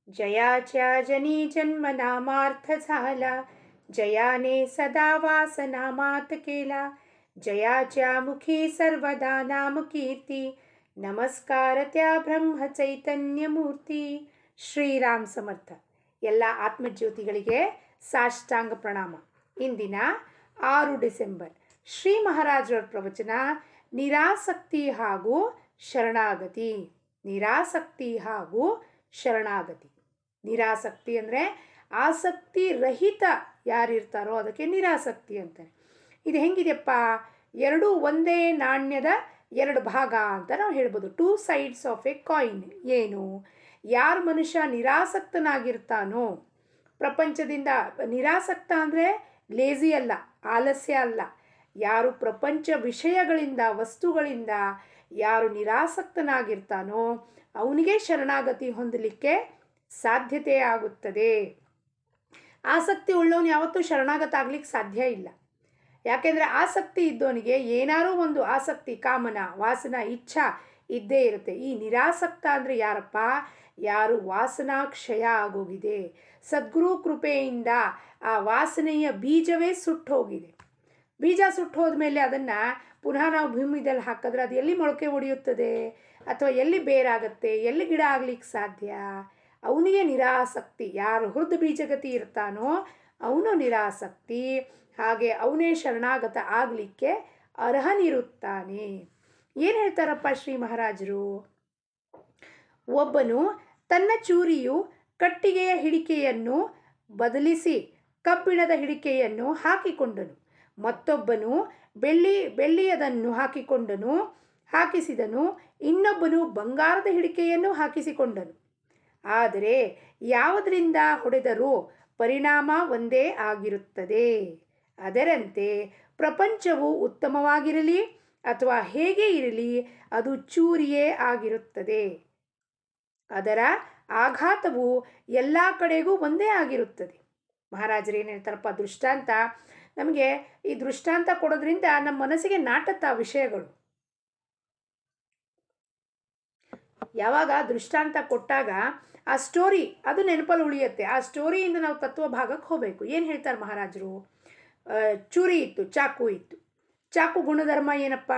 जयाच्या जनी जन्म नामार्थ झाला, जयाने सदा वासनामात केला. जयाच्या मुखी सर्वदा नाम कीर्ती, नमस्कार त्या ब्रह्म चैतन्य मूर्ती. ಶ್ರೀರಾಮ್ ಸಮರ್ಥ. ಎಲ್ಲ ಆತ್ಮಜ್ಯೋತಿಗಳಿಗೆ ಸಾಷ್ಟಾಂಗ ಪ್ರಣಾಮ. ಇಂದಿನ 6 ಡಿಸೆಂಬರ್ ಶ್ರೀ ಮಹಾರಾಜರ ಪ್ರವಚನ ನಿರಾಸಕ್ತಿ ಹಾಗೂ ಶರಣಾಗತಿ. ನಿರಾಸಕ್ತಿ ಹಾಗೂ ಶರಣಾಗತಿ. ನಿರಾಸಕ್ತಿ ಅಂದರೆ ಆಸಕ್ತಿ ರಹಿತ ಯಾರಿರ್ತಾರೋ ಅದಕ್ಕೆ ನಿರಾಸಕ್ತಿ ಅಂತಾರೆ. ಇದು ಹೆಂಗಿದೆಯಪ್ಪ, ಎರಡೂ ಒಂದೇ ನಾಣ್ಯದ ಎರಡು ಭಾಗ ಅಂತ ನಾವು ಹೇಳ್ಬೋದು. Two sides of A coin. ಏನು, ಯಾರು ಮನುಷ್ಯ ನಿರಾಸಕ್ತನಾಗಿರ್ತಾನೋ ಪ್ರಪಂಚದಿಂದ, ನಿರಾಸಕ್ತ ಅಂದರೆ ಲೇಜಿ ಅಲ್ಲ, ಆಲಸ್ಯ ಅಲ್ಲ, ಯಾರು ಪ್ರಪಂಚ ವಿಷಯಗಳಿಂದ ವಸ್ತುಗಳಿಂದ ಯಾರು ನಿರಾಸಕ್ತನಾಗಿರ್ತಾನೋ ಅವನಿಗೆ ಶರಣಾಗತಿ ಹೊಂದಲಿಕ್ಕೆ ಸಾಧ್ಯತೆ ಆಗುತ್ತದೆ. ಆಸಕ್ತಿ ಉಳ್ಳವನು ಯಾವತ್ತೂ ಶರಣಾಗತ ಆಗ್ಲಿಕ್ಕೆ ಸಾಧ್ಯ ಇಲ್ಲ. ಯಾಕೆಂದರೆ ಆಸಕ್ತಿ ಇದ್ದವನಿಗೆ ಏನಾರೂ ಒಂದು ಆಸಕ್ತಿ, ಕಾಮನ, ವಾಸನ, ಇಚ್ಛಾ ಇದ್ದೇ ಇರುತ್ತೆ. ಈ ನಿರಾಸಕ್ತ ಅಂದರೆ ಯಾರಪ್ಪ, ಯಾರು ವಾಸನಾ ಕ್ಷಯ ಆಗೋಗಿದೆ, ಸದ್ಗುರು ಕೃಪೆಯಿಂದ ಆ ವಾಸನೆಯ ಬೀಜವೇ ಸುಟ್ಟು ಹೋಗಿದೆ. ಬೀಜ ಸುಟ್ಟು ಹೋದ್ಮೇಲೆ ಅದನ್ನು ಪುನಃ ನಾವು ಭೂಮಿದಲ್ಲಿ ಹಾಕಿದ್ರೆ ಅದು ಎಲ್ಲಿ ಮೊಳಕೆ ಹೊಡೆಯುತ್ತದೆ, ಅಥವಾ ಎಲ್ಲಿ ಬೇರಾಗತ್ತೆ, ಎಲ್ಲಿ ಗಿಡ ಆಗ್ಲಿಕ್ಕೆ ಸಾಧ್ಯ? ಅವನಿಗೆ ನಿರಾಸಕ್ತಿ. ಯಾರು ಹೃದಯ ಬೀಜಗತಿ ಇರ್ತಾನೋ ಅವನು ನಿರಾಸಕ್ತಿ. ಹಾಗೆ ಅವನೇ ಶರಣಾಗತ ಆಗಲಿಕ್ಕೆ ಅರ್ಹನಿರುತ್ತಾನೆ. ಏನು ಹೇಳ್ತಾರಪ್ಪ ಶ್ರೀ ಮಹಾರಾಜರು? ಒಬ್ಬನು ತನ್ನ ಚೂರಿಯು ಕಟ್ಟಿಗೆಯ ಹಿಡಿಕೆಯನ್ನು ಬದಲಿಸಿ ಕಬ್ಬಿಣದ ಹಿಡಿಕೆಯನ್ನು ಹಾಕಿಕೊಂಡನು. ಮತ್ತೊಬ್ಬನು ಬೆಳ್ಳಿಯದನ್ನು ಹಾಕಿಸಿದನು. ಇನ್ನೊಬ್ಬನು ಬಂಗಾರದ ಹಿಡಿಕೆಯನ್ನು ಹಾಕಿಸಿಕೊಂಡನು. ಆದರೆ ಯಾವುದರಿಂದ ಹೊಡೆದರೂ ಪರಿಣಾಮ ಒಂದೇ ಆಗಿರುತ್ತದೆ. ಅದರಂತೆ ಪ್ರಪಂಚವು ಉತ್ತಮವಾಗಿರಲಿ ಅಥವಾ ಹೇಗೆ ಇರಲಿ ಅದು ಚೂರಿಯೇ ಆಗಿರುತ್ತದೆ. ಅದರ ಆಘಾತವು ಎಲ್ಲ ಕಡೆಗೂ ಒಂದೇ ಆಗಿರುತ್ತದೆ. ಮಹಾರಾಜರು ಏನು ಹೇಳ್ತಾರಪ್ಪ, ದೃಷ್ಟಾಂತ, ನಮಗೆ ಈ ದೃಷ್ಟಾಂತ ಕೊಡೋದ್ರಿಂದ ನಮ್ಮ ಮನಸ್ಸಿಗೆ ನಾಟುತ್ತಾ ವಿಷಯಗಳು. ಯಾವಾಗ ದೃಷ್ಟಾಂತ ಕೊಟ್ಟಾಗ ಆ ಸ್ಟೋರಿ ಅದು ನೆನಪಲ್ಲಿ ಉಳಿಯುತ್ತೆ. ಆ ಸ್ಟೋರಿಯಿಂದ ನಾವು ತತ್ವ ಭಾಗಕ್ಕೆ ಹೋಗಬೇಕು. ಏನು ಹೇಳ್ತಾರೆ ಮಹಾರಾಜರು? ಚೂರಿ ಇತ್ತು, ಚಾಕು ಇತ್ತು. ಚಾಕು ಗುಣಧರ್ಮ ಏನಪ್ಪ,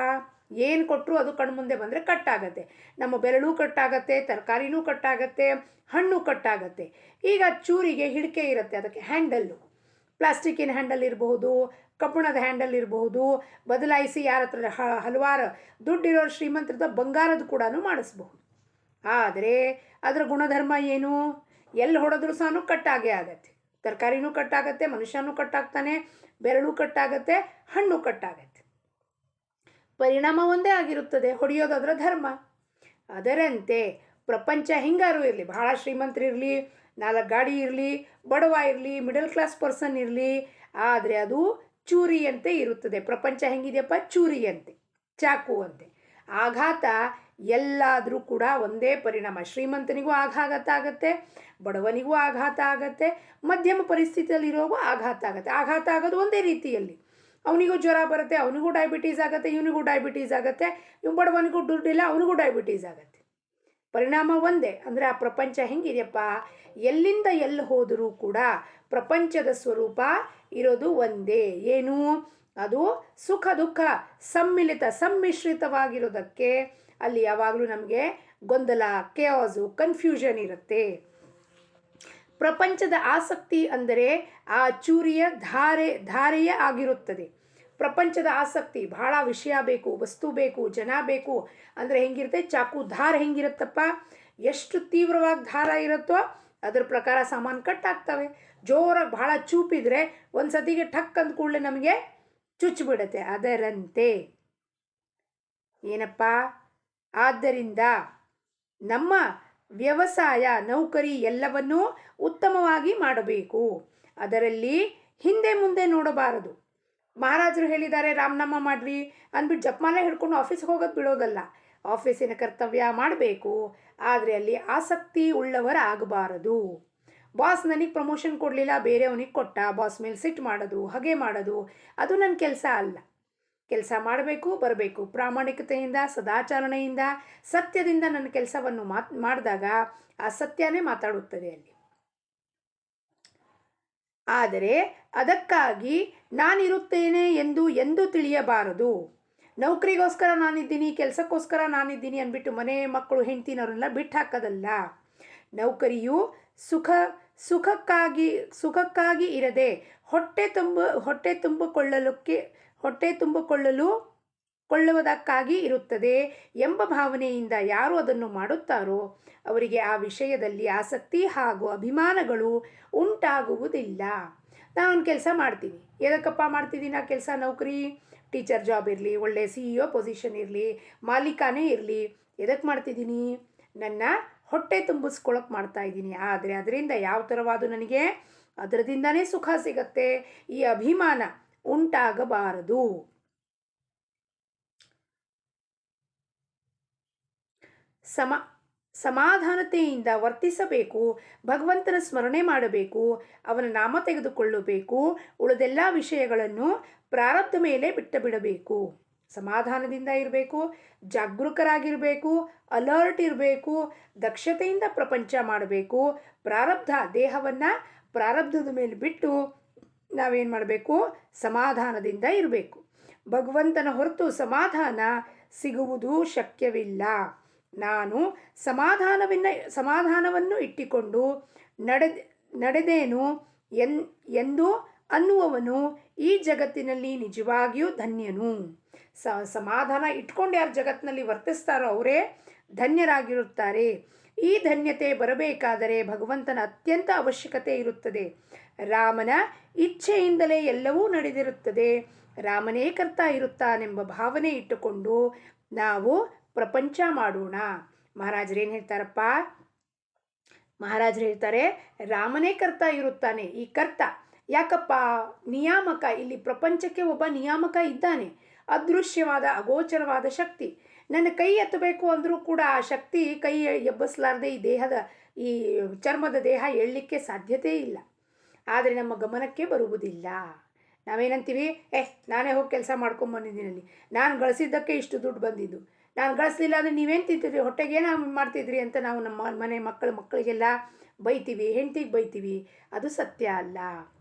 ಏನು ಕೊಟ್ಟರು ಅದು ಕಣ್ಮುಂದೆ ಬಂದರೆ ಕಟ್ಟಾಗತ್ತೆ. ನಮ್ಮ ಬೆರಳು ಕಟ್ಟಾಗತ್ತೆ, ತರಕಾರಿನೂ ಕಟ್ಟಾಗತ್ತೆ, ಹಣ್ಣು ಕಟ್ಟಾಗತ್ತೆ. ಈಗ ಚೂರಿಗೆ ಹಿಡಿಕೆ ಇರುತ್ತೆ, ಅದಕ್ಕೆ ಹ್ಯಾಂಡಲ್ಲು, ಪ್ಲಾಸ್ಟಿಕ್ಕಿನ ಹ್ಯಾಂಡಲ್ ಇರಬಹುದು, ಕಬ್ಬಿಣದ ಹ್ಯಾಂಡಲ್ ಇರಬಹುದು. ಬದಲಾಯಿಸಿ ಯಾರ ಹತ್ರ ಹಲವಾರು ದುಡ್ಡಿರೋ ಶ್ರೀಮಂತರದ ಬಂಗಾರದ ಕೂಡ ಮಾಡಿಸ್ಬಹುದು. ಆದರೆ ಅದರ ಗುಣಧರ್ಮ ಏನು? ಎಲ್ಲಿ ಹೊಡೆದ್ರೂ ಸಹ ಕಟ್ಟಾಗೇ ಆಗತ್ತೆ. ತರಕಾರಿನೂ ಕಟ್ಟಾಗತ್ತೆ, ಮನುಷ್ಯನೂ ಕಟ್ಟಾಗ್ತಾನೆ, ಬೆರಳು ಕಟ್ಟಾಗತ್ತೆ, ಹಣ್ಣು ಕಟ್ಟಾಗತ್ತೆ. ಪರಿಣಾಮ ಒಂದೇ ಆಗಿರುತ್ತದೆ, ಹೊಡೆಯೋದರ ಧರ್ಮ. ಅದರಂತೆ ಪ್ರಪಂಚ ಹಿಂಗಾರು ಇರಲಿ, ಬಹಳ ಶ್ರೀಮಂತರಿರಲಿ, 4 ಗಾಡಿ ಇರಲಿ, ಬಡವ ಇರಲಿ, ಮಿಡಲ್ ಕ್ಲಾಸ್ ಪರ್ಸನ್ ಇರಲಿ, ಆದರೆ ಅದು ಚೂರಿಯಂತೆ ಇರುತ್ತದೆ. ಪ್ರಪಂಚ ಹೆಂಗಿದೆಯಪ್ಪ, ಚೂರಿಯಂತೆ, ಚಾಕು ಅಂತೆ. ಆಘಾತ ಎಲ್ಲಾದರೂ ಕೂಡ ಒಂದೇ ಪರಿಣಾಮ. ಶ್ರೀಮಂತನಿಗೂ ಆಘಾತ ಆಗತ್ತೆ, ಬಡವನಿಗೂ ಆಘಾತ ಆಗತ್ತೆ, ಮಧ್ಯಮ ಪರಿಸ್ಥಿತಿಯಲ್ಲಿರೋಗೂ ಆಘಾತ ಆಗತ್ತೆ. ಆಘಾತ ಆಗೋದು ಒಂದೇ ರೀತಿಯಲ್ಲಿ. ಅವನಿಗೂ ಜ್ವರ ಬರುತ್ತೆ, ಅವನಿಗೂ ಡಯಾಬಿಟೀಸ್ ಆಗುತ್ತೆ, ಇವನಿಗೂ ಡಯಾಬಿಟೀಸ್ ಆಗುತ್ತೆ, ಇವ್ ಬಡವನಿಗೂ ದುಡ್ಡಿಲ್ಲ, ಅವನಿಗೂ ಡಯಾಬಿಟೀಸ್ ಆಗುತ್ತೆ. ಪರಿಣಾಮ ಒಂದೇ. ಅಂದರೆ ಆ ಪ್ರಪಂಚ ಹೆಂಗಿದೆಯಪ್ಪ, ಎಲ್ಲಿಂದ ಎಲ್ಲಿ ಹೋದರೂ ಕೂಡ ಪ್ರಪಂಚದ ಸ್ವರೂಪ ಇರೋದು ಒಂದೇ. ಏನು ಅದು? ಸುಖ ದುಃಖ ಸಮ್ಮಿಶ್ರಿತವಾಗಿರೋದಕ್ಕೆ ಅಲ್ಲಿ ಯಾವಾಗಲೂ ನಮಗೆ ಗೊಂದಲ, ಕೇಯಾಸು, ಕನ್ಫ್ಯೂಷನ್ ಇರುತ್ತೆ. ಪ್ರಪಂಚದ ಆಸಕ್ತಿ ಅಂದರೆ ಆ ಚೂರಿಯ ಧಾರೆಯೇ ಆಗಿರುತ್ತದೆ. ಪ್ರಪಂಚದ ಆಸಕ್ತಿ, ಬಹಳ ವಿಷಯ ಬೇಕು, ವಸ್ತು ಬೇಕು, ಜನ ಬೇಕು ಅಂದರೆ ಹೆಂಗಿರುತ್ತೆ? ಚಾಕು ಧಾರ ಹೆಂಗಿರುತ್ತಪ್ಪ, ಎಷ್ಟು ತೀವ್ರವಾಗಿ ಧಾರ ಇರುತ್ತೋ ಅದ್ರ ಪ್ರಕಾರ ಸಾಮಾನು ಕಟ್ಟಾಗ್ತವೆ. ಜೋರಾಗಿ ಬಹಳ ಚೂಪಿದ್ರೆ ಒಂದು ಸತಿಗೆ ಠಕ್ ಅಂದ ಕೂಡಲೇ ನಮಗೆ ಚುಚ್ಚಿಬಿಡುತ್ತೆ. ಅದರಂತೆ ಏನಪ್ಪ, ಆದ್ದರಿಂದ ನಮ್ಮ ವ್ಯವಸಾಯ, ನೌಕರಿ ಎಲ್ಲವನ್ನೂ ಉತ್ತಮವಾಗಿ ಮಾಡಬೇಕು. ಅದರಲ್ಲಿ ಹಿಂದೆ ಮುಂದೆ ನೋಡಬಾರದು. ಮಹಾರಾಜರು ಹೇಳಿದ್ದಾರೆ ರಾಮನಾಮ ಮಾಡ್ರಿ ಅಂದ್ಬಿಟ್ಟು ಜಪಮಾಲೆ ಹಿಡ್ಕೊಂಡು ಆಫೀಸ್ಗೆ ಹೋಗೋದು ಬಿಡೋದಲ್ಲ. ಆಫೀಸಿನ ಕರ್ತವ್ಯ ಮಾಡಬೇಕು, ಆದರೆ ಅಲ್ಲಿ ಆಸಕ್ತಿ ಉಳ್ಳವರಾಗಬಾರದು. ಬಾಸ್ ನನಗೆ ಪ್ರಮೋಷನ್ ಕೊಡಲಿಲ್ಲ, ಬೇರೆಯವನಿಗೆ ಕೊಟ್ಟ, ಬಾಸ್ ಮೇಲೆ ಸಿಟ್ಟು ಮಾಡೋದು, ಹಾಗೆ ಮಾಡೋದು, ಅದು ನನ್ನ ಕೆಲಸ ಅಲ್ಲ. ಕೆಲಸ ಮಾಡಬೇಕು, ಬರಬೇಕು, ಪ್ರಾಮಾಣಿಕತೆಯಿಂದ, ಸದಾಚರಣೆಯಿಂದ, ಸತ್ಯದಿಂದ ನನ್ನ ಕೆಲಸವನ್ನು ಮಾಡಿದಾಗ ಆ ಸತ್ಯನೇ ಮಾತಾಡುತ್ತದೆ ಅಲ್ಲಿ. ಆದರೆ ಅದಕ್ಕಾಗಿ ನಾನಿರುತ್ತೇನೆ ಎಂದು ಎಂದೂ ತಿಳಿಯಬಾರದು. ನೌಕರಿಗೋಸ್ಕರ ನಾನಿದ್ದೀನಿ, ಕೆಲಸಕ್ಕೋಸ್ಕರ ನಾನಿದ್ದೀನಿ ಅಂದ್ಬಿಟ್ಟು ಮನೆ ಮಕ್ಕಳು ಹೆಂಡ್ತಿನವರೆಲ್ಲ ಬಿಟ್ಟು ಹಾಕೋದಲ್ಲ. ನೌಕರಿಯು ಸುಖಕ್ಕಾಗಿ ಇರದೆ ಹೊಟ್ಟೆ ಕೊಳ್ಳುವುದಕ್ಕಾಗಿ ಇರುತ್ತದೆ ಎಂಬ ಭಾವನೆಯಿಂದ ಯಾರು ಅದನ್ನು ಮಾಡುತ್ತಾರೋ ಅವರಿಗೆ ಆ ವಿಷಯದಲ್ಲಿ ಆಸಕ್ತಿ ಹಾಗೂ ಅಭಿಮಾನಗಳು ಉಂಟಾಗುವುದಿಲ್ಲ. ನಾನೊಂದು ಕೆಲಸ ಮಾಡ್ತೀನಿ, ಎದಕ್ಕಪ್ಪ ಮಾಡ್ತಿದ್ದೀನಿ ಆ ಕೆಲಸ? ನೌಕರಿ, ಟೀಚರ್ ಜಾಬ್ ಇರಲಿ, ಒಳ್ಳೆ CEO ಪೊಸಿಷನ್ ಇರಲಿ, ಮಾಲೀಕನೇ ಇರಲಿ, ಎದಕ್ಕೆ ಮಾಡ್ತಿದ್ದೀನಿ? ನನ್ನ ಹೊಟ್ಟೆ ತುಂಬಿಸ್ಕೊಳಕ್ಕೆ ಮಾಡ್ತಾ ಇದ್ದೀನಿ. ಆದರೆ ಅದರಿಂದ ಯಾವ ಥರವಾದ ನನಗೆ ಅದರದಿಂದನೇ ಸುಖ ಸಿಗತ್ತೆ, ಈ ಅಭಿಮಾನ ಉಂಟಾಗಬಾರದು. ಸಮಾಧಾನತೆಯಿಂದ ವರ್ತಿಸಬೇಕು, ಭಗವಂತನ ಸ್ಮರಣೆ ಮಾಡಬೇಕು, ಅವನ ನಾಮ ತೆಗೆದುಕೊಳ್ಳಬೇಕು, ಉಳಿದೆಲ್ಲ ವಿಷಯಗಳನ್ನು ಪ್ರಾರಬ್ಧ ಮೇಲೆ ಬಿಡಬೇಕು. ಸಮಾಧಾನದಿಂದ ಇರಬೇಕು, ಜಾಗರೂಕರಾಗಿರಬೇಕು, ಅಲರ್ಟ್ ಇರಬೇಕು, ದಕ್ಷತೆಯಿಂದ ಪ್ರಪಂಚ ಮಾಡಬೇಕು. ದೇಹವನ್ನು ಪ್ರಾರಬ್ಧದ ಮೇಲೆ ಬಿಟ್ಟು ನಾವೇನು ಮಾಡಬೇಕು? ಸಮಾಧಾನದಿಂದ ಇರಬೇಕು. ಭಗವಂತನ ಹೊರತು ಸಮಾಧಾನ ಸಿಗುವುದು ಶಕ್ಯವಿಲ್ಲ. ನಾನು ಸಮಾಧಾನವನ್ನು ಇಟ್ಟುಕೊಂಡು ನಡೆದೇನು ಎಂದು ಅನ್ನುವವನು ಈ ಜಗತ್ತಿನಲ್ಲಿ ನಿಜವಾಗಿಯೂ ಧನ್ಯನು. ಸಮಾಧಾನ ಇಟ್ಕೊಂಡು ಯಾರು ಜಗತ್ತಿನಲ್ಲಿ ವರ್ತಿಸ್ತಾರೋ ಅವರೇ ಧನ್ಯರಾಗಿರುತ್ತಾರೆ. ಈ ಧನ್ಯತೆ ಬರಬೇಕಾದರೆ ಭಗವಂತನ ಅತ್ಯಂತ ಅವಶ್ಯಕತೆ ಇರುತ್ತದೆ. ರಾಮನ ಇಚ್ಛೆಯಿಂದಲೇ ಎಲ್ಲವೂ ನಡೆದಿರುತ್ತದೆ. ರಾಮನೇ ಕರ್ತಾ ಇರುತ್ತಾನೆಂಬ ಭಾವನೆ ಇಟ್ಟುಕೊಂಡು ನಾವು ಪ್ರಪಂಚ ಮಾಡೋಣ. ಮಹಾರಾಜರು ಏನು ಹೇಳ್ತಾರಪ್ಪ? ಮಹಾರಾಜರು ಹೇಳ್ತಾರೆ, ರಾಮನೇ ಕರ್ತಾ ಇರುತ್ತಾನೆ. ಈ ಕರ್ತ ಯಾಕಪ್ಪ? ನಿಯಾಮಕ. ಇಲ್ಲಿ ಪ್ರಪಂಚಕ್ಕೆ ಒಬ್ಬ ನಿಯಾಮಕ ಇದ್ದಾನೆ, ಅದೃಶ್ಯವಾದ ಅಗೋಚರವಾದ ಶಕ್ತಿ. ನನ್ನ ಕೈ ಎತ್ತಬೇಕು ಅಂದರೂ ಕೂಡ ಆ ಶಕ್ತಿ ಕೈ ಎಬ್ಬಿಸಲಾರದೆ ಈ ಚರ್ಮದ ದೇಹ ಎಳ್ಳಲಿಕ್ಕೆ ಸಾಧ್ಯತೆ ಇಲ್ಲ. ಆದರೆ ನಮ್ಮ ಗಮನಕ್ಕೆ ಬರುವುದಿಲ್ಲ. ನಾವೇನಂತೀವಿ, ನಾನೇ ಹೋಗಿ ಕೆಲಸ ಮಾಡ್ಕೊಂಬಂದಿದ್ದೀನಲ್ಲಿ, ನಾನು ಗಳಿಸಿದ್ದಕ್ಕೆ ಇಷ್ಟು ದುಡ್ಡು ಬಂದಿದ್ದು, ನಾನು ಗಳಿಸ್ಲಿಲ್ಲ ಅಂದರೆ ನೀವೇನು ತಿಂತಿದ್ರಿ, ಹೊಟ್ಟೆಗೇನು ಮಾಡ್ತಿದ್ರಿ ಅಂತ ನಾವು ನಮ್ಮ ಮನೆ ಮಕ್ಕಳಿಗೆಲ್ಲ ಬೈತೀವಿ, ಹೆಂಡ್ತಿಗೆ ಬೈತೀವಿ. ಅದು ಸತ್ಯ ಅಲ್ಲ.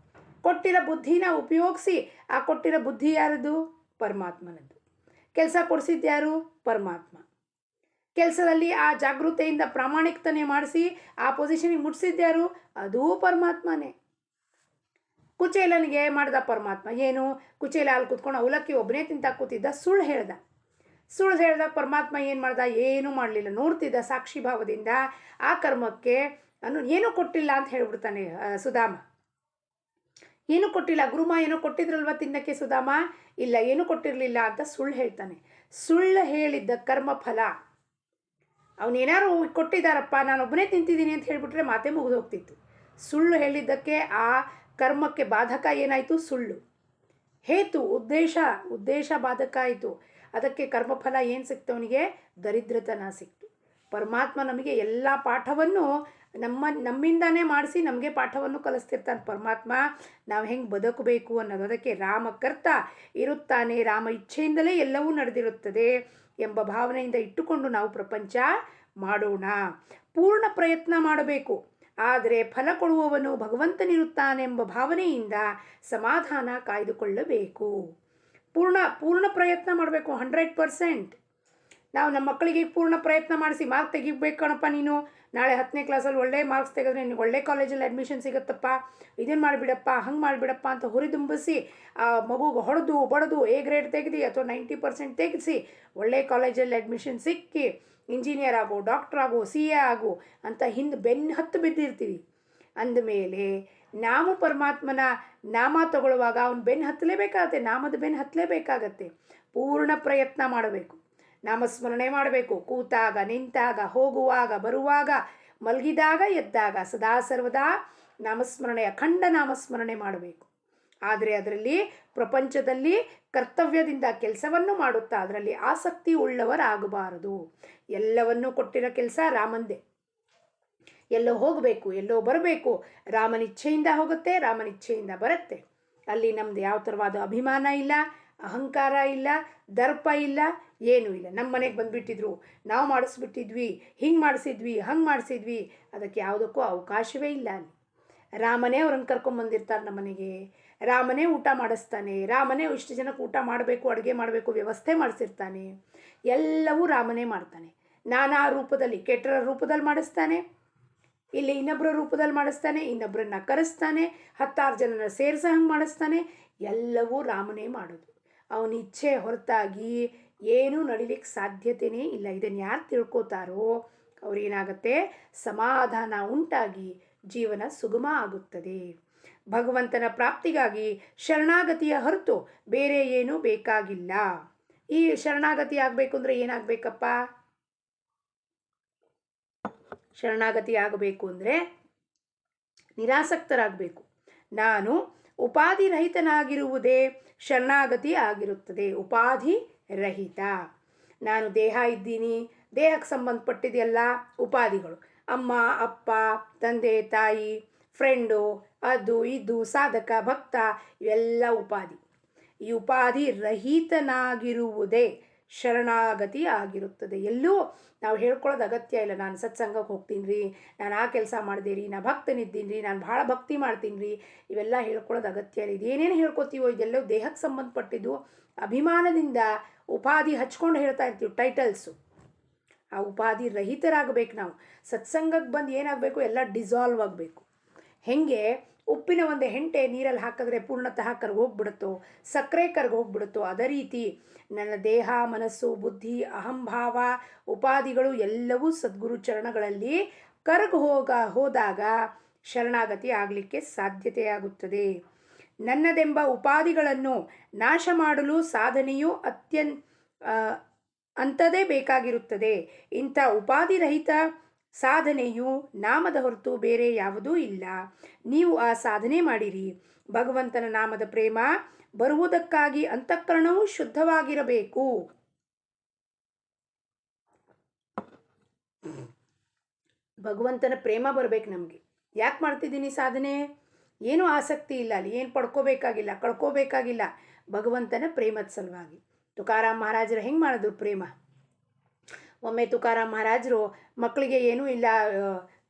ಕೊಟ್ಟಿರೋ ಬುದ್ಧಿನ ಉಪಯೋಗಿಸಿ, ಆ ಕೊಟ್ಟಿರೋ ಬುದ್ಧಿ ಯಾರದು? ಪರಮಾತ್ಮನದ್ದು. ಕೆಲಸ ಕೊಡಿಸಿದ್ಯಾರು? ಪರಮಾತ್ಮ. ಕೆಲಸದಲ್ಲಿ ಆ ಜಾಗೃತೆಯಿಂದ ಪ್ರಾಮಾಣಿಕತೆ ಮಾಡಿಸಿ ಆ ಪೊಸಿಷನಿಗೆ ಮುಟ್ಟಿಸಿದ್ಯಾರು? ಅದೂ ಪರಮಾತ್ಮನೇ. ಕುಚೇಲನಿಗೆ ಮಾಡ್ದ ಪರಮಾತ್ಮ ಏನು? ಕುಚೇಲ ಅಲ್ಲಿ ಕೂತ್ಕೊಂಡು ಅವಲಕ್ಕಿ ಒಬ್ಬನೇ ತಿಂತ ಕೂತಿದ್ದ, ಸುಳ್ಳು ಹೇಳ್ದಾಗ ಪರಮಾತ್ಮ ಏನು ಮಾಡ್ದ? ಏನೂ ಮಾಡಲಿಲ್ಲ, ನೋಡ್ತಿದ್ದ ಸಾಕ್ಷಿ ಭಾವದಿಂದ. ಆ ಕರ್ಮಕ್ಕೆ ಏನೂ ಕೊಟ್ಟಿಲ್ಲ ಅಂತ ಹೇಳ್ಬಿಡ್ತಾನೆ ಸುಧಾಮ. ಏನೂ ಕೊಟ್ಟಿಲ್ಲ, ಗುರುಮ ಏನೋ ಕೊಟ್ಟಿದ್ರಲ್ವ ತಿನ್ನಕ್ಕೆ ಸುಧಾಮ? ಇಲ್ಲ, ಏನೂ ಕೊಟ್ಟಿರಲಿಲ್ಲ ಅಂತ ಸುಳ್ಳು ಹೇಳ್ತಾನೆ. ಸುಳ್ಳು ಹೇಳಿದ್ದ ಕರ್ಮ ಫಲ. ಅವನೇನಾರು ಕೊಟ್ಟಿದ್ದಾರಪ್ಪ, ನಾನೊಬ್ಬನೇ ತಿಂತಿದ್ದೀನಿ ಅಂತ ಹೇಳಿಬಿಟ್ರೆ ಮಾತೆ ಮುಗಿದು ಹೋಗ್ತಿತ್ತು. ಸುಳ್ಳು ಹೇಳಿದ್ದಕ್ಕೆ ಆ ಕರ್ಮಕ್ಕೆ ಬಾಧಕ ಏನಾಯಿತು? ಸುಳ್ಳು. ಹೇತು ಉದ್ದೇಶ ಬಾಧಕ ಆಯಿತು. ಅದಕ್ಕೆ ಕರ್ಮಫಲ ಏನು ಸಿಕ್ತು? ಅವನಿಗೆ ದರಿದ್ರತನ ಸಿಕ್ತು. ಪರಮಾತ್ಮ ನಮಗೆ ಎಲ್ಲ ಪಾಠವನ್ನು ನಮ್ಮಿಂದಾನೇ ಮಾಡಿಸಿ ನಮಗೆ ಪಾಠವನ್ನು ಕಲಿಸ್ತಿರ್ತಾನೆ ಪರಮಾತ್ಮ. ನಾವು ಹೆಂಗೆ ಬದುಕಬೇಕು ಅನ್ನೋದು. ಅದಕ್ಕೆ ರಾಮಕರ್ತ ಇರುತ್ತಾನೆ, ರಾಮ ಇಚ್ಛೆಯಿಂದಲೇ ಎಲ್ಲವೂ ನಡೆದಿರುತ್ತದೆ ಎಂಬ ಭಾವನೆಯಿಂದ ಇಟ್ಟುಕೊಂಡು ನಾವು ಪ್ರಪಂಚ ಮಾಡೋಣ. ಪೂರ್ಣ ಪ್ರಯತ್ನ ಮಾಡಬೇಕು, ಆದರೆ ಫಲ ಕೊಡುವವನು ಭಗವಂತನಿರುತ್ತಾನೆಂಬ ಭಾವನೆಯಿಂದ ಸಮಾಧಾನ ಕಾಯ್ದುಕೊಳ್ಳಬೇಕು. ಪೂರ್ಣ ಪ್ರಯತ್ನ ಮಾಡಬೇಕು, 100%. ನಾವು ನಮ್ಮ ಮಕ್ಕಳಿಗೆ ಪೂರ್ಣ ಪ್ರಯತ್ನ ಮಾಡಿಸಿ ಮಾರ್ಕ್ ತೆಗಿಬೇಕು ಕಣಪ್ಪ, ನೀನು ನಾಳೆ 10ನೇ ಕ್ಲಾಸಲ್ಲಿ ಒಳ್ಳೆ ಮಾರ್ಕ್ಸ್ ತೆಗೆದ್ರೆ ನಿನಗೆ ಒಳ್ಳೆ ಕಾಲೇಜಲ್ಲಿ ಅಡ್ಮಿಷನ್ ಸಿಗುತ್ತಪ್ಪ, ಇದನ್ನು ಮಾಡಿಬಿಡಪ್ಪ, ಹಂಗೆ ಮಾಡಿಬಿಡಪ್ಪ ಅಂತ ಹುರಿದುಂಬಿಸಿ ಆ ಮಗುಗೆ ಹೊಡೆದು ಬಡದು A ಗ್ರೇಡ್ ತೆಗೆದು ಅಥವಾ 90% ತೆಗೆಸಿ ಒಳ್ಳೆ ಕಾಲೇಜಲ್ಲಿ ಅಡ್ಮಿಷನ್ ಸಿಕ್ಕಿ ಇಂಜಿನಿಯರ್ ಆಗು, ಡಾಕ್ಟ್ರ್ ಆಗು, CA ಆಗು ಅಂತ ಹಿಂದೆ ಬೆನ್ನು ಹತ್ತು ಬಿದ್ದಿರ್ತೀವಿ. ಅಂದಮೇಲೆ ನಾವು ಪರಮಾತ್ಮನ ನಾಮ ತಗೊಳ್ಳುವಾಗ ಅವನು ಬೆನ್ನು ಹತ್ತಲೇಬೇಕಾಗತ್ತೆ, ನಾಮದ ಬೆನ್ನು ಹತ್ತಲೇಬೇಕಾಗತ್ತೆ. ಪೂರ್ಣ ಪ್ರಯತ್ನ ಮಾಡಬೇಕು, ನಾಮಸ್ಮರಣೆ ಮಾಡಬೇಕು. ಕೂತಾಗ, ನಿಂತಾಗ, ಹೋಗುವಾಗ, ಬರುವಾಗ, ಮಲಗಿದಾಗ, ಎದ್ದಾಗ ಸದಾ ಸರ್ವದಾ ನಾಮಸ್ಮರಣೆ, ಅಖಂಡ ನಾಮಸ್ಮರಣೆ ಮಾಡಬೇಕು. ಆದರೆ ಅದರಲ್ಲಿ ಪ್ರಪಂಚದಲ್ಲಿ ಕರ್ತವ್ಯದಿಂದ ಕೆಲಸವನ್ನು ಮಾಡುತ್ತಾ ಅದರಲ್ಲಿ ಆಸಕ್ತಿ ಉಳ್ಳವರಾಗಬಾರದು. ಎಲ್ಲವನ್ನೂ ಕೊಟ್ಟಿರೋ ಕೆಲಸ ರಾಮಂದೇ. ಎಲ್ಲೋ ಹೋಗಬೇಕು, ಎಲ್ಲೋ ಬರಬೇಕು, ರಾಮನಿಚ್ಛೆಯಿಂದ ಹೋಗುತ್ತೆ, ರಾಮನಿಚ್ಛೆಯಿಂದ ಬರುತ್ತೆ. ಅಲ್ಲಿ ನಮ್ದು ಯಾವ ಥರವಾದ ಅಭಿಮಾನ ಇಲ್ಲ, ಅಹಂಕಾರ ಇಲ್ಲ, ದರ್ಪ ಇಲ್ಲ, ಏನೂ ಇಲ್ಲ. ನಮ್ಮ ಮನೆಗೆ ಬಂದುಬಿಟ್ಟಿದ್ರು, ನಾವು ಮಾಡಿಸ್ಬಿಟ್ಟಿದ್ವಿ, ಹಿಂಗೆ ಮಾಡಿಸಿದ್ವಿ, ಹಂಗೆ ಮಾಡಿಸಿದ್ವಿ, ಅದಕ್ಕೆ ಯಾವುದಕ್ಕೂ ಅವಕಾಶವೇ ಇಲ್ಲ ಅಲ್ಲಿ. ರಾಮನೇ ಅವ್ರನ್ನ ಕರ್ಕೊಂಬಂದಿರ್ತಾರೆ ನಮ್ಮ ಮನೆಗೆ, ರಾಮನೇ ಊಟ ಮಾಡಿಸ್ತಾನೆ, ರಾಮನೇ ಇಷ್ಟು ಜನಕ್ಕೆ ಊಟ ಮಾಡಬೇಕು, ಅಡುಗೆ ಮಾಡಬೇಕು ವ್ಯವಸ್ಥೆ ಮಾಡಿಸಿರ್ತಾನೆ. ಎಲ್ಲವೂ ರಾಮನೇ ಮಾಡ್ತಾನೆ. ನಾನಾ ರೂಪದಲ್ಲಿ, ಕೆಟ್ಟರ ರೂಪದಲ್ಲಿ ಮಾಡಿಸ್ತಾನೆ, ಇಲ್ಲಿ ಇನ್ನೊಬ್ಬರ ರೂಪದಲ್ಲಿ ಮಾಡಿಸ್ತಾನೆ, ಇನ್ನೊಬ್ಬರನ್ನ ಕರೆಸ್ತಾನೆ, 10 ಜನನ ಸೇರಿಸ ಹಂಗೆ ಮಾಡಿಸ್ತಾನೆ. ಎಲ್ಲವೂ ರಾಮನೇ ಮಾಡೋದು. ಅವನ ಇಚ್ಛೆ ಹೊರತಾಗಿ ಏನೂ ನಡಿಲಿಕ್ಕೆ ಸಾಧ್ಯತೆಯೇ ಇಲ್ಲ. ಇದನ್ನು ಯಾರು ತಿಳ್ಕೊತಾರೋ ಅವ್ರೇನಾಗುತ್ತೆ, ಸಮಾಧಾನ ಉಂಟಾಗಿ ಜೀವನ ಸುಗಮ ಆಗುತ್ತದೆ. ಭಗವಂತನ ಪ್ರಾಪ್ತಿಗಾಗಿ ಶರಣಾಗತಿಯ ಹೊರತು ಬೇರೆ ಏನೂ ಬೇಕಾಗಿಲ್ಲ. ಈ ಶರಣಾಗತಿ ಆಗಬೇಕು ಅಂದರೆ ಏನಾಗಬೇಕಪ್ಪ? ಶರಣಾಗತಿ ಆಗಬೇಕು ಅಂದರೆ ನಿರಾಸಕ್ತರಾಗಬೇಕು. ನಾನು ಉಪಾಧಿ ರಹಿತನಾಗಿರುವುದೇ ಶರಣಾಗತಿ ಆಗಿರುತ್ತದೆ. ಉಪಾಧಿ ರಹಿತ. ನಾನು ದೇಹ ಇದ್ದೀನಿ, ದೇಹಕ್ಕೆ ಸಂಬಂಧಪಟ್ಟಿದೆಲ್ಲ ಉಪಾಧಿಗಳು. ಅಮ್ಮ, ಅಪ್ಪ, ತಂದೆ, ತಾಯಿ, ಫ್ರೆಂಡು, ಅದು ಇದು, ಸಾಧಕ, ಭಕ್ತ, ಇವೆಲ್ಲ ಉಪಾಧಿ. ಈ ಉಪಾಧಿ ರಹಿತನಾಗಿರುವುದೇ ಶರಣಾಗತಿ ಆಗಿರುತ್ತದೆ. ಎಲ್ಲೂ ನಾವು ಹೇಳ್ಕೊಳ್ಳೋದು ಅಗತ್ಯ ಇಲ್ಲ. ನಾನು ಸತ್ಸಂಗಕ್ಕೆ ಹೋಗ್ತೀನಿ ರೀ, ನಾನು ಆ ಕೆಲಸ ಮಾಡಿದೆ ರೀ, ನಾನು ಭಕ್ತನಿದ್ದೀನಿ ರೀ, ನಾನು ಭಾಳ ಭಕ್ತಿ ಮಾಡ್ತೀನಿ ರೀ, ಇವೆಲ್ಲ ಹೇಳ್ಕೊಳ್ಳೋದು ಅಗತ್ಯ ಇಲ್ಲ. ಇದೇನೇನು ಹೇಳ್ಕೊತೀವೋ ಇದೆಲ್ಲವೂ ದೇಹಕ್ಕೆ ಸಂಬಂಧಪಟ್ಟಿದ್ದು. ಅಭಿಮಾನದಿಂದ ಉಪಾಧಿ ಹಚ್ಕೊಂಡು ಹೇಳ್ತಾ ಇರ್ತೀವಿ, ಟೈಟಲ್ಸು. ಆ ಉಪಾಧಿ ರಹಿತರಾಗಬೇಕು ನಾವು. ಸತ್ಸಂಗಕ್ಕೆ ಬಂದು ಏನಾಗಬೇಕು, ಎಲ್ಲ ಡಿಸಾಲ್ವ್ ಆಗಬೇಕು. ಹೆಂಗೆ ಉಪ್ಪಿನ ಒಂದು ಹೆಂಟೆ ನೀರಲ್ಲಿ ಹಾಕಿದ್ರೆ ಪೂರ್ಣತಃ ಕರ್ಗೋಗ್ಬಿಡುತ್ತೋ, ಸಕ್ಕರೆ ಕರ್ಗೋಗ್ಬಿಡುತ್ತೋ, ಅದೇ ರೀತಿ ನನ್ನ ದೇಹ, ಮನಸ್ಸು, ಬುದ್ಧಿ, ಅಹಂಭಾವ, ಉಪಾಧಿಗಳು ಎಲ್ಲವೂ ಸದ್ಗುರು ಚರಣಗಳಲ್ಲಿ ಹೋದಾಗ ಶರಣಾಗತಿ ಆಗಲಿಕ್ಕೆ ಸಾಧ್ಯತೆಯಾಗುತ್ತದೆ. ನನ್ನದೆಂಬ ಉಪಾಧಿಗಳನ್ನು ನಾಶ ಮಾಡಲು ಸಾಧನೆಯು ಅಂಥದೇ ಬೇಕಾಗಿರುತ್ತದೆ. ಇಂಥ ಉಪಾಧಿರಹಿತ ಸಾಧನೆಯು ನಾಮದ ಹೊರತು ಬೇರೆ ಯಾವುದೂ ಇಲ್ಲ. ನೀವು ಆ ಸಾಧನೆ ಮಾಡಿರಿ. ಭಗವಂತನ ನಾಮದ ಪ್ರೇಮ ಬರುವುದಕ್ಕಾಗಿ ಅಂತಃಕರಣವು ಶುದ್ಧವಾಗಿರಬೇಕು. ಭಗವಂತನ ಪ್ರೇಮ ಬರಬೇಕು ನಮಗೆ. ಯಾಕೆ ಮಾಡ್ತಿದ್ದೀನಿ ಸಾಧನೆ? ಏನೂ ಆಸಕ್ತಿ ಇಲ್ಲ ಅಲ್ಲಿ, ಏನು ಪಡ್ಕೋಬೇಕಾಗಿಲ್ಲ, ಕಳ್ಕೋಬೇಕಾಗಿಲ್ಲ. ಭಗವಂತನ ಪ್ರೇಮದ ಸಲುವಾಗಿ. ತುಕಾರಾಮ್ ಮಹಾರಾಜರು ಹೆಂಗೆ ಮಾಡಿದ್ರು ಪ್ರೇಮ? ಒಮ್ಮೆ ತುಕಾರಾಮ್ ಮಹಾರಾಜರು ಮಕ್ಕಳಿಗೆ ಏನೂ ಇಲ್ಲ,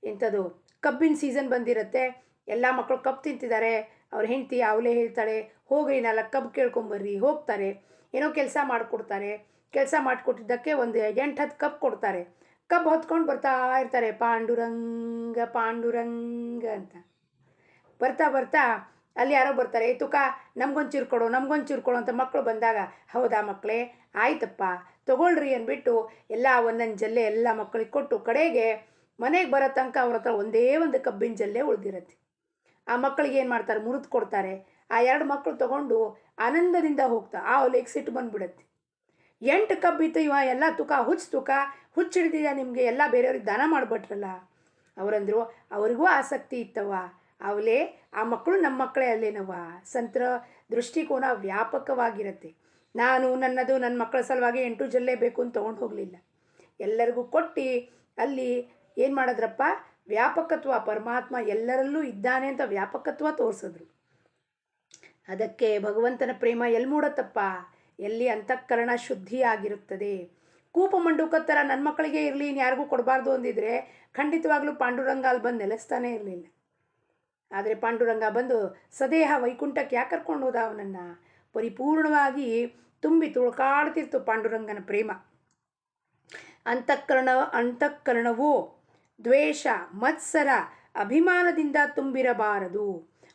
ಎಂಥದ್ದು ಕಬ್ಬಿನ ಸೀಸನ್ ಬಂದಿರುತ್ತೆ, ಎಲ್ಲ ಮಕ್ಕಳು ಕಬ್ಬು ತಿಂತಿದ್ದಾರೆ. ಅವ್ರ ಹೆಂಡತಿ ಅವಲೇ ಹೇಳ್ತಾಳೆ, ಹೋಗ್ರಿ 4 ಕಬ್ಬು ಕೇಳ್ಕೊಂಬರ್ರಿ. ಹೋಗ್ತಾರೆ, ಏನೋ ಕೆಲಸ ಮಾಡಿಕೊಡ್ತಾರೆ. ಕೆಲಸ ಮಾಡಿಕೊಟ್ಟಿದ್ದಕ್ಕೆ ಒಂದು 8-10 ಕಬ್ಬು ಕೊಡ್ತಾರೆ. ಕಬ್ಬು ಹೊತ್ಕೊಂಡು ಬರ್ತಾ ಇರ್ತಾರೆ, ಪಾಂಡುರಂಗ ಪಾಂಡುರಂಗ ಅಂತ. ಬರ್ತಾ ಬರ್ತಾ ಅಲ್ಲಿ ಯಾರೋ ಬರ್ತಾರೆ, ತುಕ ನಮ್ಗೊಂಚೂರು ಕೊಡು, ನಮ್ಗೊಂಚೂರು ಕೊಡು ಅಂತ ಮಕ್ಕಳು ಬಂದಾಗ, ಹೌದಾ ಮಕ್ಕಳೇ, ಆಯ್ತಪ್ಪ ತೊಗೊಳ್ರಿ ಅಂದ್ಬಿಟ್ಟು ಎಲ್ಲ ಒಂದೊಂದು ಜಲ್ಲೆ ಎಲ್ಲ ಮಕ್ಕಳಿಗೆ ಕೊಟ್ಟು, ಕಡೆಗೆ ಮನೆಗೆ ಬರೋ ತನಕ ಅವ್ರ ಹತ್ರ ಒಂದೇ ಒಂದು ಕಬ್ಬಿನ ಜಲ್ಲೆ ಉಳಿದಿರತ್ತೆ. ಆ ಮಕ್ಕಳಿಗೆ ಏನು ಮಾಡ್ತಾರೆ, ಮುರಿದು ಕೊಡ್ತಾರೆ. ಆ 2 ಮಕ್ಕಳು ತೊಗೊಂಡು ಆನಂದದಿಂದ ಹೋಗ್ತಾ ಆ ಒಲೆಗೆ ಸಿಟ್ಟು ಬಂದುಬಿಡತ್ತೆ. 8 ಕಬ್ಬಿತ್ತು, ಇವ ಎಲ್ಲ ಹುಚ್ಚಿಡ್ದಿದ್ಯಾ ನಿಮಗೆ, ಎಲ್ಲ ಬೇರೆಯವ್ರಿಗೆ ದಾನ ಮಾಡಿಬಿಟ್ರಲ್ಲ. ಅವರಂದರು, ಅವ್ರಿಗೂ ಆಸಕ್ತಿ ಇತ್ತವ, ಅವಲೇ ಆ ಮಕ್ಕಳು ನಮ್ಮ ಮಕ್ಕಳೇ ಅಲ್ಲೇನವ. ಸಂತರ ದೃಷ್ಟಿಕೋನ ವ್ಯಾಪಕವಾಗಿರುತ್ತೆ. ನಾನು ನನ್ನದು ನನ್ನ ಮಕ್ಕಳ ಸಲುವಾಗಿ 8 ಜಲ್ಲೆ ಬೇಕು ಅಂತ ತೊಗೊಂಡು ಹೋಗಲಿಲ್ಲ, ಎಲ್ಲರಿಗೂ ಕೊಟ್ಟು ಅಲ್ಲಿ ಏನು ಮಾಡಿದ್ರಪ್ಪ, ವ್ಯಾಪಕತ್ವ, ಪರಮಾತ್ಮ ಎಲ್ಲರಲ್ಲೂ ಇದ್ದಾನೆ ಅಂತ ವ್ಯಾಪಕತ್ವ ತೋರಿಸಿದ್ರು. ಅದಕ್ಕೆ ಭಗವಂತನ ಪ್ರೇಮ ಎಲ್ಲಿ ಮೂಡತ್ತಪ್ಪ, ಎಲ್ಲಿ ಅಂತಃಕರಣ ಶುದ್ಧಿ ಆಗಿರುತ್ತದೆ. ಕೂಪ ಮಂಡುಕತ್ತರ ನನ್ನ ಮಕ್ಕಳಿಗೆ ಇರಲಿ, ಇನ್ಯಾರಿಗೂ ಕೊಡಬಾರ್ದು ಅಂದಿದ್ರೆ ಖಂಡಿತವಾಗ್ಲೂ ಪಾಂಡುರಂಗ ಅಲ್ಲಿ ಬಂದು ನೆಲೆಸ್ತಾನೇ ಇರಲಿಲ್ಲ. ಆದರೆ ಪಾಂಡುರಂಗ ಬಂದು ಸದೇಹ ವೈಕುಂಠಕ್ಕೆ ಯಾಕೆ ಕರ್ಕೊಂಡು ಹೋದ ಅವನನ್ನು? ಪರಿಪೂರ್ಣವಾಗಿ ತುಂಬಿ ತುಳ್ಕಾಡ್ತಿರ್ತು ಪಾಂಡುರಂಗನ ಪ್ರೇಮ. ಅಂತಃಕರಣವು ದ್ವೇಷ, ಮತ್ಸರ, ಅಭಿಮಾನದಿಂದ ತುಂಬಿರಬಾರದು.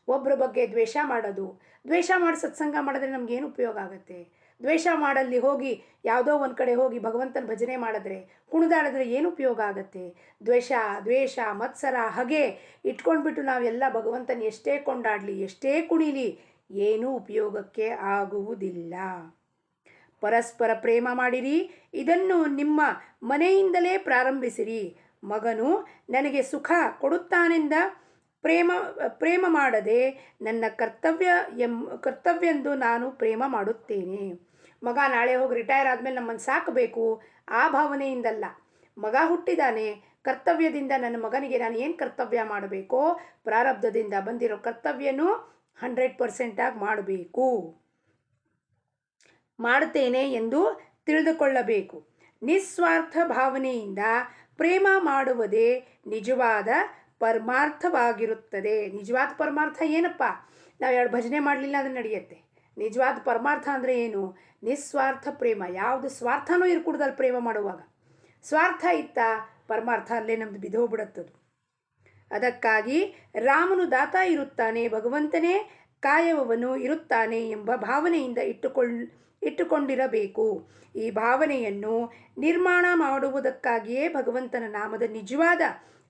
ಒಬ್ಬರ ಬಗ್ಗೆ ದ್ವೇಷ ಮಾಡೋದು, ದ್ವೇಷ ಮಾಡಿ ಸತ್ಸಂಗ ಮಾಡಿದ್ರೆ ನಮಗೇನು ಉಪಯೋಗ ಆಗುತ್ತೆ? ದ್ವೇಷ ಮಾಡಲ್ಲಿ ಹೋಗಿ ಯಾವುದೋ ಒಂದು ಕಡೆ ಹೋಗಿ ಭಗವಂತನ ಭಜನೆ ಮಾಡಿದ್ರೆ, ಕುಣಿದಾಡಿದ್ರೆ ಏನು ಉಪಯೋಗ ಆಗುತ್ತೆ? ದ್ವೇಷ, ಮತ್ಸರ, ಹಗೆ ಇಟ್ಕೊಂಡ್ಬಿಟ್ಟು ನಾವೆಲ್ಲ ಭಗವಂತನ ಎಷ್ಟೇ ಕೊಂಡಾಡಲಿ, ಎಷ್ಟೇ ಕುಣಿಲಿ, ಏನೂ ಉಪಯೋಗಕ್ಕೆ ಆಗುವುದಿಲ್ಲ. ಪರಸ್ಪರ ಪ್ರೇಮ ಮಾಡಿರಿ, ಇದನ್ನು ನಿಮ್ಮ ಮನೆಯಿಂದಲೇ ಪ್ರಾರಂಭಿಸಿರಿ. ಮಗನು ನನಗೆ ಸುಖ ಕೊಡುತ್ತಾನೆಂದ ಪ್ರೇಮ ಮಾಡದೆ ನನ್ನ ಕರ್ತವ್ಯವೆಂದು ನಾನು ಪ್ರೇಮ ಮಾಡುತ್ತೇನೆ. ಮಗ ನಾಳೆ ಹೋಗಿ ರಿಟೈರ್ ಆದಮೇಲೆ ನಮ್ಮನ್ನು ಸಾಕಬೇಕು, ಆ ಭಾವನೆಯಿಂದಲ್ಲ. ಮಗ ಹುಟ್ಟಿದಾನೆ, ಕರ್ತವ್ಯದಿಂದ ನನ್ನ ಮಗನಿಗೆ ನಾನು ಏನು ಕರ್ತವ್ಯ ಮಾಡಬೇಕೋ ಪ್ರಾರಬ್ಧದಿಂದ ಬಂದಿರೋ ಕರ್ತವ್ಯನೂ 100% ಮಾಡಬೇಕು. ಮಾಡುತ್ತೇನೆ ಎಂದು ತಿಳಿದುಕೊಳ್ಳಬೇಕು. ನಿಸ್ವಾರ್ಥ ಭಾವನೆಯಿಂದ ಪ್ರೇಮ ಮಾಡುವುದೇ ನಿಜವಾದ ಪರಮಾರ್ಥವಾಗಿರುತ್ತದೆ. ನಿಜವಾದ ಪರಮಾರ್ಥ ಏನಪ್ಪ? ನಾವು ಎರಡು ಭಜನೆ ಮಾಡಲಿಲ್ಲ ಅಂದರೆ ನಡೆಯುತ್ತೆ. ನಿಜವಾದ ಪರಮಾರ್ಥ ಅಂದರೆ ಏನು? ನಿಸ್ವಾರ್ಥ ಪ್ರೇಮ. ಯಾವುದು ಸ್ವಾರ್ಥನೂ ಇರ್ಕೂಡ್ದಲ್ಲಿ ಪ್ರೇಮ ಮಾಡುವಾಗ. ಸ್ವಾರ್ಥ ಇತ್ತ ಪರಮಾರ್ಥ ಅಲ್ಲೇ ನಮ್ದು ಬಿದ್ದೋಗ್ಬಿಡತ್ತದು. ಅದಕ್ಕಾಗಿ ರಾಮನು ದಾತ ಇರುತ್ತಾನೆ, ಭಗವಂತನೇ ಕಾಯುವವನು ಇರುತ್ತಾನೆ ಎಂಬ ಭಾವನೆಯಿಂದ ಇಟ್ಟುಕೊಂಡಿರಬೇಕು. ಈ ಭಾವನೆಯನ್ನು ನಿರ್ಮಾಣ ಮಾಡುವುದಕ್ಕಾಗಿಯೇ ಭಗವಂತನ ನಾಮದ ನಿಜವಾದ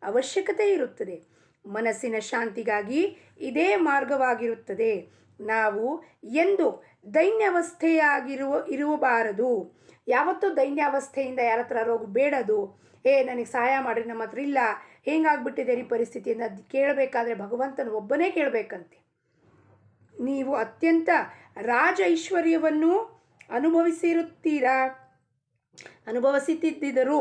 ಅವಶ್ಯಕತೆ ಇರುತ್ತದೆ. ಮನಸ್ಸಿನ ಶಾಂತಿಗಾಗಿ ಇದೇ ಮಾರ್ಗವಾಗಿರುತ್ತದೆ. ನಾವು ಎಂದು ಇರಬಾರದು. ಯಾವತ್ತೂ ದೈನ್ಯಾವಸ್ಥೆಯಿಂದ ಯಾರ ಹತ್ರ ರೋಗ ಬೇಡದು. ನನಗೆ ಸಹಾಯ ಮಾಡಿರಿ, ನಮ್ಮ ಹತ್ರ ಇಲ್ಲ, ಹೇಗಾಗ್ಬಿಟ್ಟಿದೆ ರೀ ಪರಿಸ್ಥಿತಿಯಿಂದ ಅದು ಕೇಳಬೇಕಾದ್ರೆ ಭಗವಂತನ ಒಬ್ಬನೇ ಕೇಳಬೇಕಂತೆ. ನೀವು ಅತ್ಯಂತ ರಾಜ ಐಶ್ವರ್ಯವನ್ನು ಅನುಭವಿಸುತ್ತಿದ್ದರೂ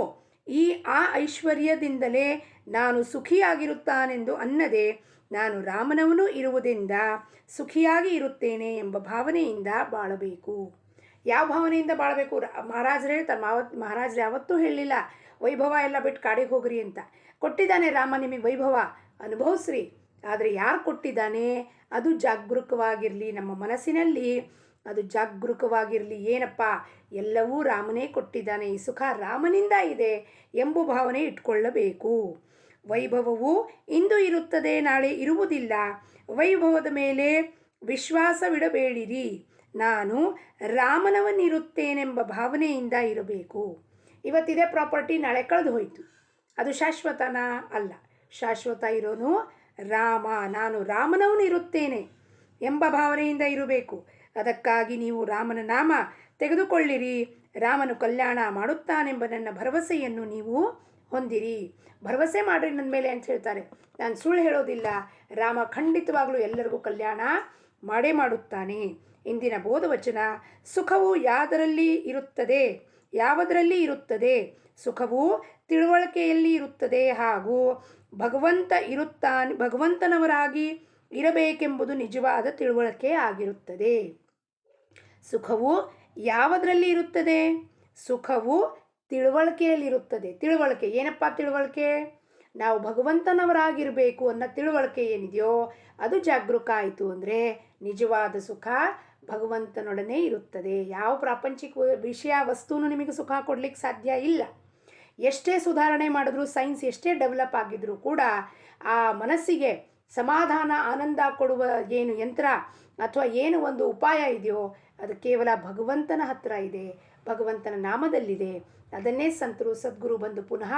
ಆ ಐಶ್ವರ್ಯದಿಂದಲೇ ನಾನು ಸುಖಿಯಾಗಿರುತ್ತಾನೆಂದು ಅನ್ನದೆ, ನಾನು ರಾಮನವನು ಇರುವುದರಿಂದ ಸುಖಿಯಾಗಿ ಇರುತ್ತೇನೆ ಎಂಬ ಭಾವನೆಯಿಂದ ಬಾಳಬೇಕು. ಯಾವ ಭಾವನೆಯಿಂದ ಬಾಳಬೇಕು? ಮಹಾರಾಜರು ಹೇಳ್ತಾರೆ. ಮಹಾರಾಜರು ಯಾವತ್ತೂ ಹೇಳಲಿಲ್ಲ ವೈಭವ ಎಲ್ಲ ಬಿಟ್ಟು ಕಾಡಿಗೆ ಹೋಗ್ರಿ ಅಂತ. ಕೊಟ್ಟಿದ್ದಾನೆ ರಾಮ ನಿಮಗೆ ವೈಭವ, ಅನುಭವಿಸ್ರಿ. ಆದರೆ ಯಾರು ಕೊಟ್ಟಿದ್ದಾನೆ ಅದು ಜಾಗರೂಕವಾಗಿರಲಿ. ನಮ್ಮ ಮನಸ್ಸಿನಲ್ಲಿ ಅದು ಜಾಗರೂಕವಾಗಿರಲಿ. ಏನಪ್ಪ, ಎಲ್ಲವೂ ರಾಮನೇ ಕೊಟ್ಟಿದ್ದಾನೆ, ಈ ಸುಖ ರಾಮನಿಂದ ಇದೆ ಎಂಬ ಭಾವನೆ ಇಟ್ಕೊಳ್ಳಬೇಕು. ವೈಭವವು ಇಂದು ಇರುತ್ತದೆ, ನಾಳೆ ಇರುವುದಿಲ್ಲ. ವೈಭವದ ಮೇಲೆ ವಿಶ್ವಾಸವಿಡಬೇಡಿರಿ. ನಾನು ರಾಮನವನಿರುತ್ತೇನೆಂಬ ಭಾವನೆಯಿಂದ ಇರಬೇಕು. ಇವತ್ತಿದೆ ಪ್ರಾಪರ್ಟಿ, ನಾಳೆ ಕಳೆದು ಹೋಯಿತು, ಅದು ಶಾಶ್ವತನಾ? ಅಲ್ಲ. ಶಾಶ್ವತ ಇರೋನು ರಾಮ. ನಾನು ರಾಮನವನು ಇರುತ್ತೇನೆ ಎಂಬ ಭಾವನೆಯಿಂದ ಇರಬೇಕು. ಅದಕ್ಕಾಗಿ ನೀವು ರಾಮನ ನಾಮ ತೆಗೆದುಕೊಳ್ಳಿರಿ. ರಾಮನು ಕಲ್ಯಾಣ ಮಾಡುತ್ತಾನೆಂಬ ನನ್ನ ಭರವಸೆಯನ್ನು ನೀವು ಹೊಂದಿರಿ. ಭರವಸೆ ಮಾಡಿರಿ ನನ್ನ ಮೇಲೆ ಅಂತ ಹೇಳ್ತಾರೆ. ನಾನು ಸುಳ್ಳು ಹೇಳೋದಿಲ್ಲ. ರಾಮ ಖಂಡಿತವಾಗಲೂ ಎಲ್ಲರಿಗೂ ಕಲ್ಯಾಣ ಮಾಡೇ ಮಾಡುತ್ತಾನೆ. ಇಂದಿನ ಬೋಧವಚನ: ಸುಖವು ಯಾವುದರಲ್ಲಿ ಇರುತ್ತದೆ? ಸುಖವು ತಿಳುವಳಿಕೆಯಲ್ಲಿ ಇರುತ್ತದೆ. ಹಾಗೂ ಭಗವಂತನವರಾಗಿ ಇರಬೇಕೆಂಬುದು ನಿಜವಾದ ತಿಳುವಳಿಕೆ ಆಗಿರುತ್ತದೆ. ಸುಖವು ಯಾವುದರಲ್ಲಿ ಇರುತ್ತದೆ? ಸುಖವು ತಿಳುವಳಿಕೆಯಲ್ಲಿರುತ್ತದೆ. ತಿಳುವಳಿಕೆ ಏನಪ್ಪ? ತಿಳುವಳಿಕೆ ನಾವು ಭಗವಂತನವರಾಗಿರಬೇಕು ಅನ್ನೋ ತಿಳುವಳಿಕೆ ಏನಿದೆಯೋ ಅದು ಜಾಗರೂಕ ಆಯಿತು ಅಂದರೆ ನಿಜವಾದ ಸುಖ ಭಗವಂತನೊಡನೆ ಇರುತ್ತದೆ. ಯಾವ ಪ್ರಾಪಂಚಿಕ ವಿಷಯ ವಸ್ತುನೂ ನಿಮಗೆ ಸುಖ ಕೊಡಲಿಕ್ಕೆ ಸಾಧ್ಯ ಇಲ್ಲ. ಎಷ್ಟೇ ಸುಧಾರಣೆ ಮಾಡಿದ್ರೂ, ಸೈನ್ಸ್ ಎಷ್ಟೇ ಡೆವಲಪ್ ಆಗಿದ್ರೂ ಕೂಡ ಆ ಮನಸ್ಸಿಗೆ ಸಮಾಧಾನ, ಆನಂದ ಕೊಡುವ ಏನು ಯಂತ್ರ ಅಥವಾ ಏನು ಒಂದು ಉಪಾಯ ಇದೆಯೋ ಅದು ಕೇವಲ ಭಗವಂತನ ಹತ್ರ ಇದೆ, ಭಗವಂತನ ನಾಮದಲ್ಲಿದೆ. ಅದನ್ನೇ ಸಂತರು ಸದ್ಗುರು ಬಂದು ಪುನಃ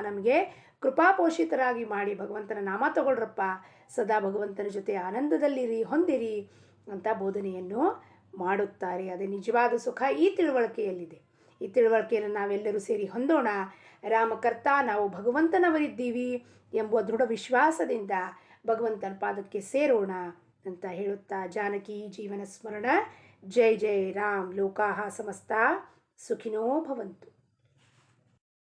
ನಮಗೆ ಕೃಪಾಪೋಷಿತರಾಗಿ ಮಾಡಿ ಭಗವಂತನ ನಾಮ ತಗೊಳ್ರಪ್ಪ, ಸದಾ ಭಗವಂತನ ಜೊತೆ ಆನಂದದಲ್ಲಿರಿ, ಹೊಂದಿರಿ ಅಂತ ಬೋಧನೆಯನ್ನು ಮಾಡುತ್ತಾರೆ. ಅದೇ ನಿಜವಾದ ಸುಖ ಈ ತಿಳುವಳಿಕೆಯಲ್ಲಿದೆ. ಈ ತಿಳುವಳಿಕೆಯನ್ನು ನಾವೆಲ್ಲರೂ ಸೇರಿ ಹೊಂದೋಣ. ರಾಮಕರ್ತ, ನಾವು ಭಗವಂತನವರಿದ್ದೀವಿ ಎಂಬುವ ದೃಢ ವಿಶ್ವಾಸದಿಂದ ಭಗವಂತನ ಪಾದಕ್ಕೆ ಸೇರೋಣ ಅಂತ ಹೇಳುತ್ತಾ ಜಾನಕಿ ಜೀವನ ಸ್ಮರಣ. ಜೈ ಜೈ ರಾಮ್. ಲೋಕಾಹ ಸಮಸ್ತ ಸುಖಿನೋ ಭವಂತು.